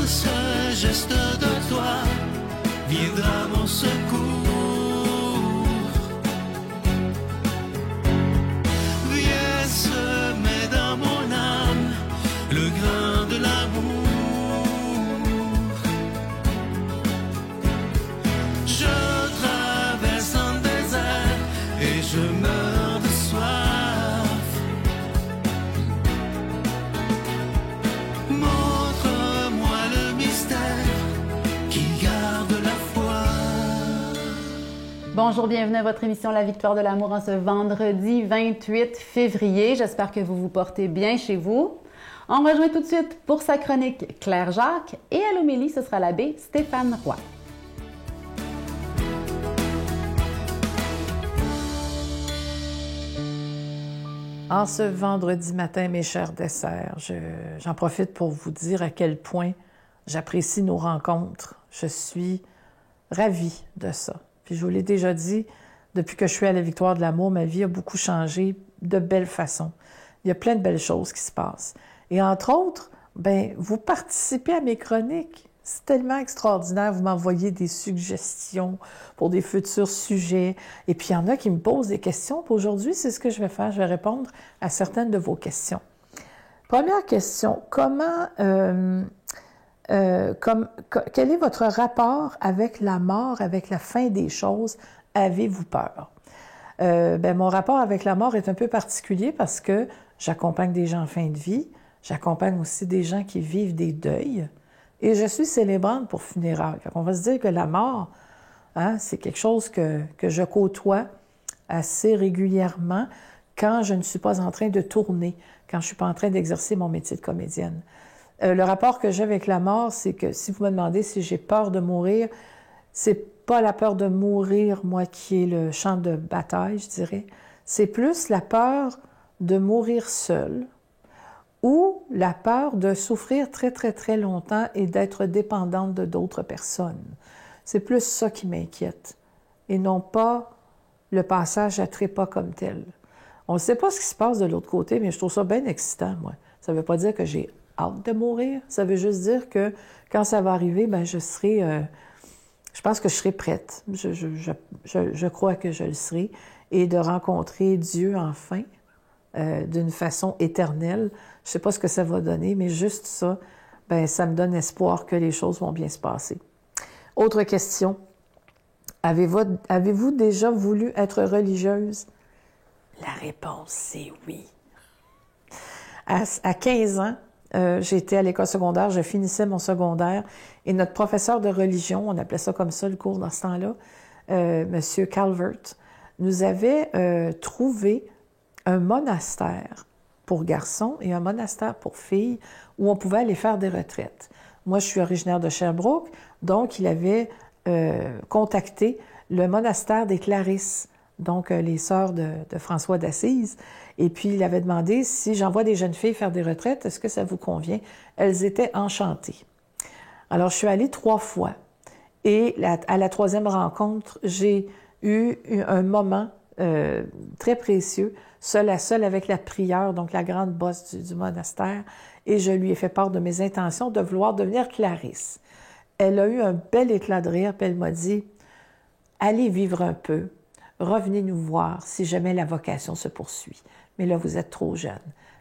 ce geste de toi viendra mon secours. Viens semer dans mon âme le grain de l'amour. Je traverse un désert et je meurs de soif. Montre-moi le mystère qui garde la foi. Bonjour, bienvenue à votre émission La Victoire de l'amour en ce vendredi 28 février. J'espère que vous vous portez bien chez vous. On rejoint tout de suite pour sa chronique Claire Jacques et à l'homélie, ce sera l'abbé Stéphane Roy. En ce vendredi matin, mes chers desserts, j'en profite pour vous dire à quel point j'apprécie nos rencontres. Je suis ravie de ça. Puis je vous l'ai déjà dit, depuis que je suis à la Victoire de l'amour, ma vie a beaucoup changé de belle façon. Il y a plein de belles choses qui se passent. Et entre autres, vous participez à mes chroniques. C'est tellement extraordinaire. Vous m'envoyez des suggestions pour des futurs sujets. Et puis, il y en a qui me posent des questions. Puis aujourd'hui, c'est ce que je vais faire. Je vais répondre à certaines de vos questions. Première question. Quel est votre rapport avec la mort, avec la fin des choses? Avez-vous peur? Mon rapport avec la mort est un peu particulier parce que j'accompagne des gens en fin de vie. J'accompagne aussi des gens qui vivent des deuils. Et je suis célébrante pour funérailles. On va se dire que la mort, c'est quelque chose que je côtoie assez régulièrement quand je ne suis pas en train de tourner, quand je ne suis pas en train d'exercer mon métier de comédienne. Le rapport que j'ai avec la mort, c'est que si vous me demandez si j'ai peur de mourir, c'est pas la peur de mourir, moi, qui est le champ de bataille, je dirais. C'est plus la peur de mourir seule, ou la peur de souffrir très, très, très longtemps et d'être dépendante de d'autres personnes. C'est plus ça qui m'inquiète, et non pas le passage à trépas comme tel. On ne sait pas ce qui se passe de l'autre côté, mais je trouve ça bien excitant, moi. Ça ne veut pas dire que j'ai hâte de mourir, ça veut juste dire que quand ça va arriver, je pense que je serai prête. Je crois que je le serai, et de rencontrer Dieu enfin, d'une façon éternelle. Je ne sais pas ce que ça va donner, mais juste ça, ça me donne espoir que les choses vont bien se passer. Autre question. Avez-vous déjà voulu être religieuse? La réponse, c'est oui. À 15 ans, j'étais à l'école secondaire, je finissais mon secondaire, et notre professeur de religion, on appelait ça comme ça, le cours dans ce temps-là, Monsieur Calvert, nous avait trouvé un monastère pour garçons et un monastère pour filles où on pouvait aller faire des retraites. Moi, je suis originaire de Sherbrooke, donc il avait contacté le monastère des Clarisses, donc les sœurs de François d'Assise, et puis il avait demandé si j'envoie des jeunes filles faire des retraites, est-ce que ça vous convient? Elles étaient enchantées. Alors, je suis allée 3 fois, et à la 3e rencontre, j'ai eu un moment très précieux, seul à seul avec la prieure, donc la grande bosse du monastère, et je lui ai fait part de mes intentions de vouloir devenir Clarisse. Elle a eu un bel éclat de rire, puis elle m'a dit « Allez vivre un peu, revenez nous voir si jamais la vocation se poursuit. Mais là, vous êtes trop jeune. »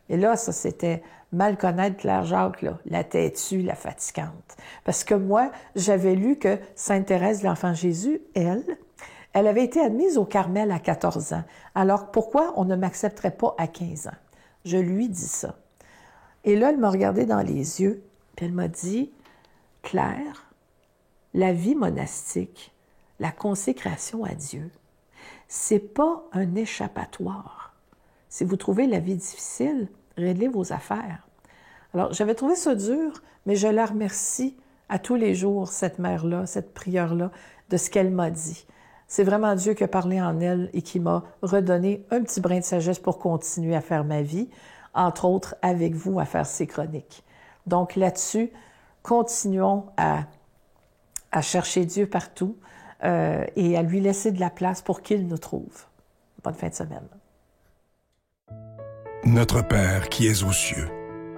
Et là, ça, c'était mal connaître Claire Jacques, là, la têtue, la fatigante. Parce que moi, j'avais lu que Sainte Thérèse de l'Enfant Jésus, elle avait été admise au Carmel à 14 ans. Alors, pourquoi on ne m'accepterait pas à 15 ans? Je lui dis ça. Et là, elle m'a regardé dans les yeux, puis elle m'a dit, « Claire, la vie monastique, la consécration à Dieu, c'est pas un échappatoire. Si vous trouvez la vie difficile, réglez vos affaires. » Alors, j'avais trouvé ça dur, mais je la remercie à tous les jours, cette mère-là, cette prieure-là, de ce qu'elle m'a dit. C'est vraiment Dieu qui a parlé en elle et qui m'a redonné un petit brin de sagesse pour continuer à faire ma vie, entre autres avec vous à faire ces chroniques. Donc là-dessus, continuons à chercher Dieu partout et à lui laisser de la place pour qu'il nous trouve. Bonne fin de semaine. Notre Père qui es aux cieux,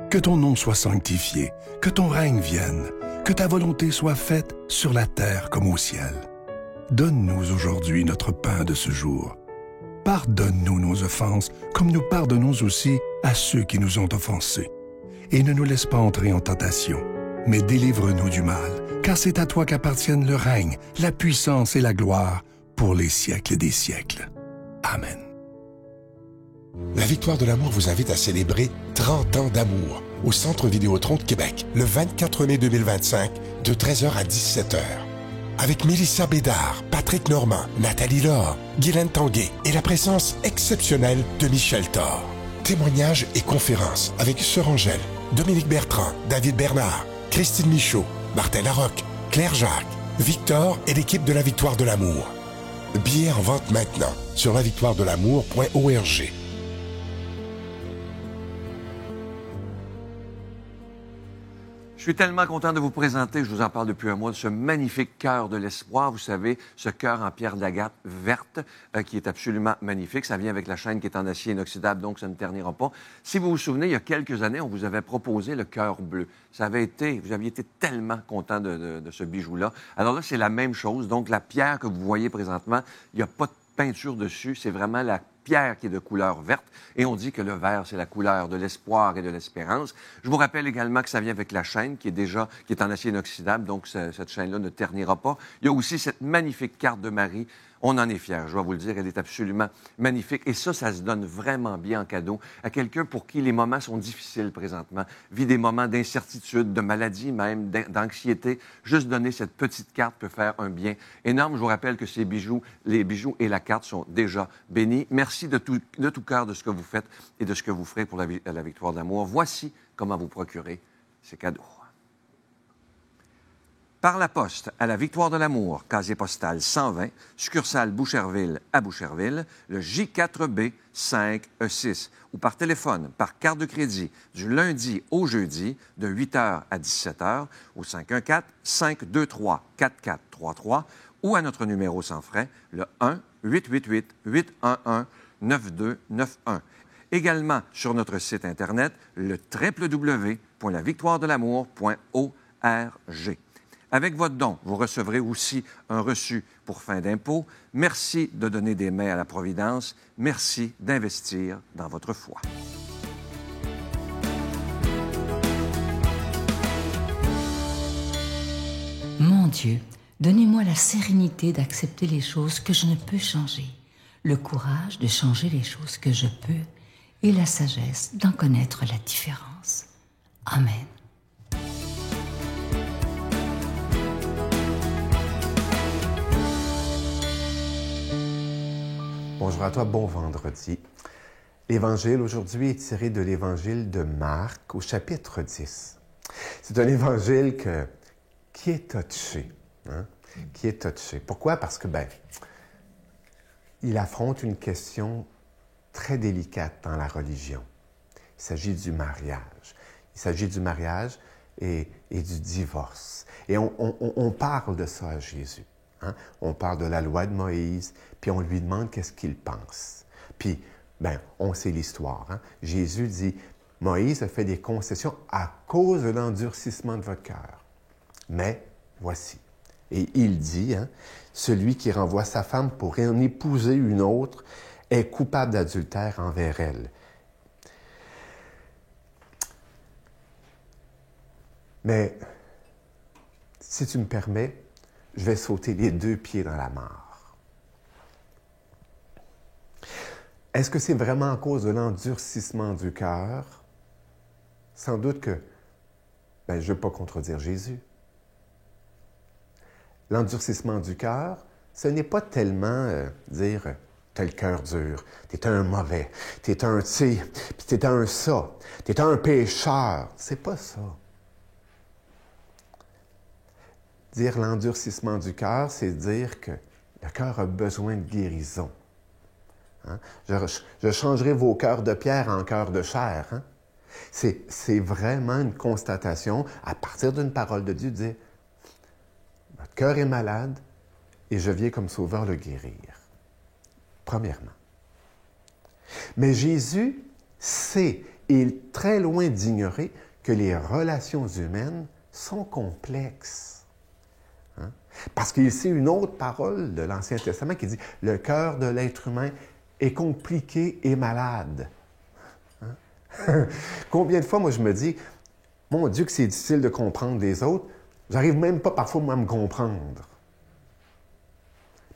que ton nom soit sanctifié, que ton règne vienne, que ta volonté soit faite sur la terre comme au ciel. Donne-nous aujourd'hui notre pain de ce jour. Pardonne-nous nos offenses, comme nous pardonnons aussi à ceux qui nous ont offensés. Et ne nous laisse pas entrer en tentation, mais délivre-nous du mal, car c'est à toi qu'appartiennent le règne, la puissance et la gloire pour les siècles des siècles. Amen. La Victoire de l'amour vous invite à célébrer 30 ans d'amour au Centre Vidéotron de Québec, le 24 mai 2025, de 13h à 17h. Avec Mélissa Bédard, Patrick Normand, Nathalie Laure, Guylaine Tanguay et la présence exceptionnelle de Michel Thor. Témoignages et conférences avec Sœur Angèle, Dominique Bertrand, David Bernard, Christine Michaud, Martin Larocque, Claire Jacques, Victor et l'équipe de la Victoire de l'amour. Billets en vente maintenant sur lavictoiredelamour.org. Je suis tellement content de vous présenter, je vous en parle depuis un mois, de ce magnifique cœur de l'espoir. Vous savez, ce cœur en pierre d'agate verte qui est absolument magnifique. Ça vient avec la chaîne qui est en acier inoxydable, donc ça ne ternira pas. Si vous vous souvenez, il y a quelques années, on vous avait proposé le cœur bleu. Vous aviez été tellement content de ce bijou-là. Alors là, c'est la même chose. Donc, la pierre que vous voyez présentement, il n'y a pas de peinture dessus. C'est vraiment la pierre qui est de couleur verte, et on dit que le vert, c'est la couleur de l'espoir et de l'espérance. Je vous rappelle également que ça vient avec la chaîne qui est en acier inoxydable, donc cette chaîne-là ne ternira pas. Il y a aussi cette magnifique carte de Marie. On en est fiers, je dois vous le dire, elle est absolument magnifique. Et ça se donne vraiment bien en cadeau à quelqu'un pour qui les moments sont difficiles présentement, vit des moments d'incertitude, de maladie même, d'anxiété. Juste donner cette petite carte peut faire un bien énorme. Je vous rappelle que ces bijoux, les bijoux et la carte sont déjà bénis. Merci de tout cœur de ce que vous faites et de ce que vous ferez pour la Victoire de l'amour. Voici comment vous procurer ces cadeaux. Par la poste à la Victoire de l'amour, casier postal 120, succursale Boucherville à Boucherville, le J4B 5E6, ou par téléphone, par carte de crédit, du lundi au jeudi, de 8h à 17h, au 514-523-4433, ou à notre numéro sans frais, le 1-888-811-9291. Également sur notre site Internet, le www.lavictoiredelamour.org. Avec votre don, vous recevrez aussi un reçu pour fin d'impôt. Merci de donner des mains à la Providence. Merci d'investir dans votre foi. Mon Dieu, donnez-moi la sérénité d'accepter les choses que je ne peux changer, le courage de changer les choses que je peux et la sagesse d'en connaître la différence. Amen. Bonjour à toi, bon vendredi. L'évangile aujourd'hui est tiré de l'évangile de Marc au chapitre 10. C'est un évangile qui est touché. Qui est touché. Pourquoi? Parce que, il affronte une question très délicate dans la religion. Il s'agit du mariage. Il s'agit du mariage et du divorce. Et on parle de ça à Jésus. On parle de la loi de Moïse, puis on lui demande qu'est-ce qu'il pense. Puis, on sait l'histoire. Jésus dit, Moïse a fait des concessions à cause de l'endurcissement de votre cœur. Mais voici. Et il dit, celui qui renvoie sa femme pour en épouser une autre est coupable d'adultère envers elle. Mais, si tu me permets, je vais sauter les deux pieds dans la mare. Est-ce que c'est vraiment à cause de l'endurcissement du cœur? Sans doute que, je ne veux pas contredire Jésus. L'endurcissement du cœur, ce n'est pas tellement dire « t'as le cœur dur, t'es un mauvais, t'es un ci, puis t'es un ça, t'es un pécheur ». C'est pas ça. Dire l'endurcissement du cœur, c'est dire que le cœur a besoin de guérison. Je changerai vos cœurs de pierre en cœurs de chair. C'est vraiment une constatation, à partir d'une parole de Dieu, de dire « Votre cœur est malade et je viens comme sauveur le guérir. » Premièrement. Mais Jésus sait, et il est très loin d'ignorer, que les relations humaines sont complexes. Hein? Parce qu'il sait une autre parole de l'Ancien Testament qui dit « Le cœur de l'être humain est compliqué et malade. Hein? » Combien de fois, moi, je me dis « Mon Dieu, que c'est difficile de comprendre les autres. J'arrive même pas parfois, moi, à me comprendre. »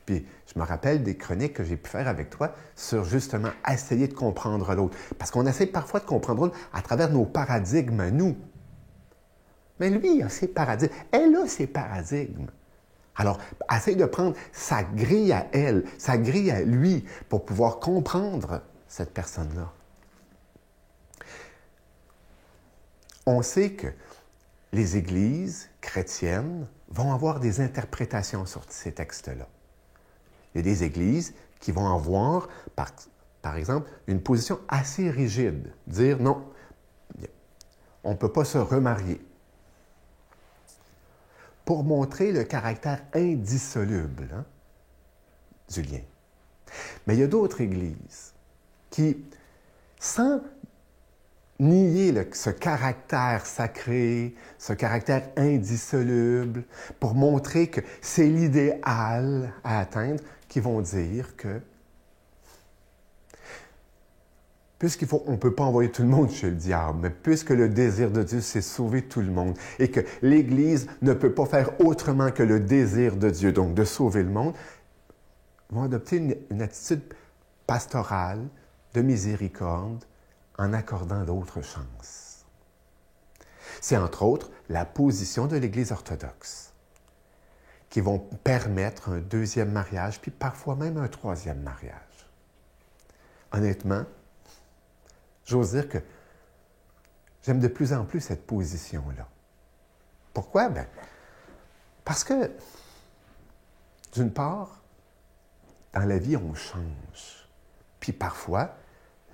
Puis, je me rappelle des chroniques que j'ai pu faire avec toi sur, justement, essayer de comprendre l'autre. Parce qu'on essaie parfois de comprendre l'autre à travers nos paradigmes à nous. Mais lui, il a ses paradigmes. Elle a ses paradigmes. Alors, essaye de prendre sa grille à elle, sa grille à lui, pour pouvoir comprendre cette personne-là. On sait que les églises chrétiennes vont avoir des interprétations sur ces textes-là. Il y a des églises qui vont avoir, par exemple, une position assez rigide. Dire non, on ne peut pas se remarier. Pour montrer le caractère indissoluble du lien. Mais il y a d'autres églises qui, sans nier ce caractère sacré, ce caractère indissoluble, pour montrer que c'est l'idéal à atteindre, qui vont dire que on ne peut pas envoyer tout le monde chez le diable, mais puisque le désir de Dieu, c'est sauver tout le monde, et que l'Église ne peut pas faire autrement que le désir de Dieu, donc de sauver le monde, vont adopter une attitude pastorale, de miséricorde, en accordant d'autres chances. C'est entre autres la position de l'Église orthodoxe qui vont permettre un deuxième mariage, puis parfois même un troisième mariage. Honnêtement, j'ose dire que j'aime de plus en plus cette position-là. Pourquoi? Bien, parce que, d'une part, dans la vie, on change. Puis parfois,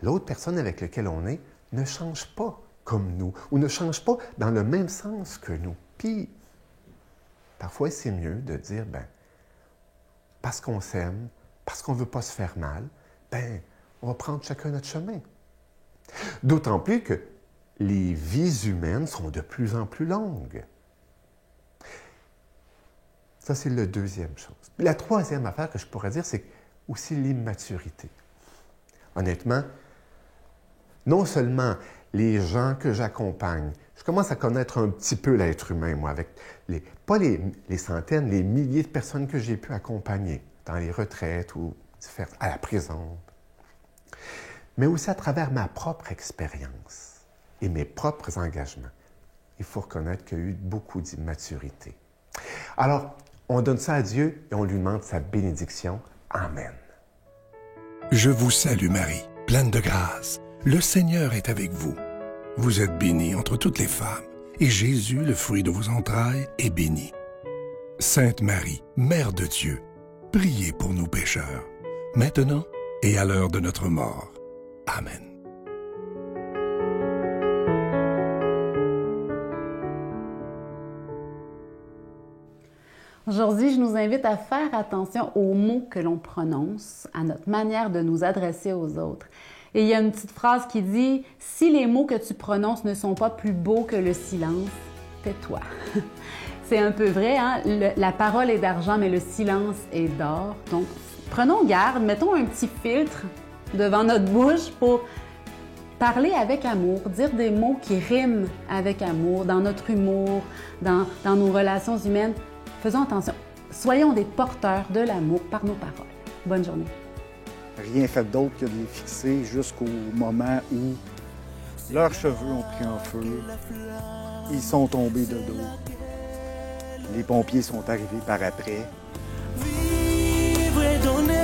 l'autre personne avec laquelle on est ne change pas comme nous, ou ne change pas dans le même sens que nous. Puis, parfois, c'est mieux de dire, bien, parce qu'on s'aime, parce qu'on ne veut pas se faire mal, bien, on va prendre chacun notre chemin. D'autant plus que les vies humaines sont de plus en plus longues. Ça, c'est la deuxième chose. La troisième affaire que je pourrais dire, c'est aussi l'immaturité. Honnêtement, non seulement les gens que j'accompagne, je commence à connaître un petit peu l'être humain, moi, avec pas les centaines, les milliers de personnes que j'ai pu accompagner dans les retraites ou à la prison, mais aussi à travers ma propre expérience et mes propres engagements. Il faut reconnaître qu'il y a eu beaucoup d'immaturité. Alors, on donne ça à Dieu et on lui demande sa bénédiction. Amen. Je vous salue Marie, pleine de grâce. Le Seigneur est avec vous. Vous êtes bénie entre toutes les femmes, et Jésus, le fruit de vos entrailles, est béni. Sainte Marie, Mère de Dieu, priez pour nous pécheurs, maintenant et à l'heure de notre mort. Amen. Aujourd'hui, je nous invite à faire attention aux mots que l'on prononce, à notre manière de nous adresser aux autres. Et il y a une petite phrase qui dit « Si les mots que tu prononces ne sont pas plus beaux que le silence, tais-toi. » C'est un peu vrai, hein? La parole est d'argent, mais le silence est d'or. Donc, prenons garde, mettons un petit filtre devant notre bouche pour parler avec amour, dire des mots qui riment avec amour, dans notre humour, dans nos relations humaines. Faisons attention. Soyons des porteurs de l'amour par nos paroles. Bonne journée. Rien fait d'autre que de les fixer jusqu'au moment où leurs cheveux ont pris en feu, ils sont tombés de dos, les pompiers sont arrivés par après. Vivre et donner